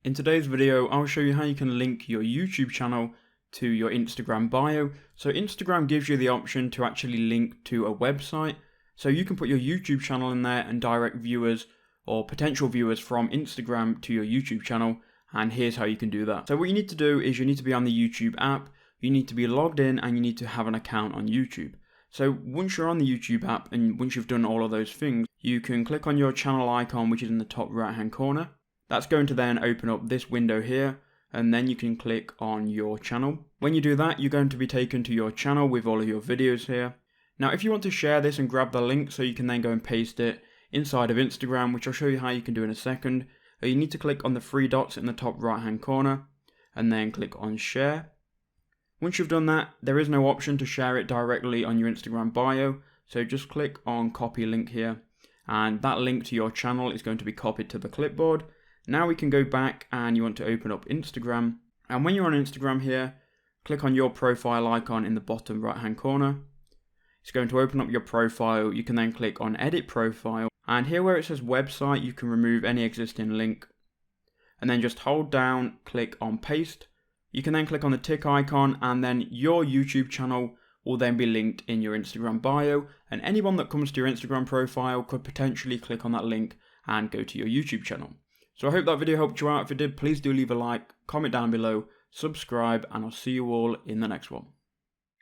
In today's video, I'll show you how you can link your YouTube channel to your Instagram bio. So Instagram gives you the option to actually link to a website. So you can put your YouTube channel in there and direct viewers or potential viewers from Instagram to your YouTube channel. And here's how you can do that. So what you need to do is you need to be on the YouTube app, you need to be logged in, and you need to have an account on YouTube. So once you're on the YouTube app and once you've done all of those things, you can click on your channel icon, which is in the top right hand corner. That's going to then open up this window here, and then you can click on your channel. When you do that, you're going to be taken to your channel with all of your videos here. Now, if you want to share this and grab the link so you can then go and paste it inside of Instagram, which I'll show you how you can do in a second, you need to click on the three dots in the top right hand corner and then click on share. Once you've done that, there is no option to share it directly on your Instagram bio, so just click on copy link here, and that link to your channel is going to be copied to the clipboard. Now we can go back and you want to open up Instagram, and when you're on Instagram here, click on your profile icon in the bottom right hand corner. It's going to open up your profile. You can then click on edit profile, and here where it says website, you can remove any existing link, and then just hold down, click on paste. You can then click on the tick icon, and then your YouTube channel will then be linked in your Instagram bio, and anyone that comes to your Instagram profile could potentially click on that link and go to your YouTube channel. So I hope that video helped you out. If it did, please do leave a like, comment down below, subscribe, and I'll see you all in the next one.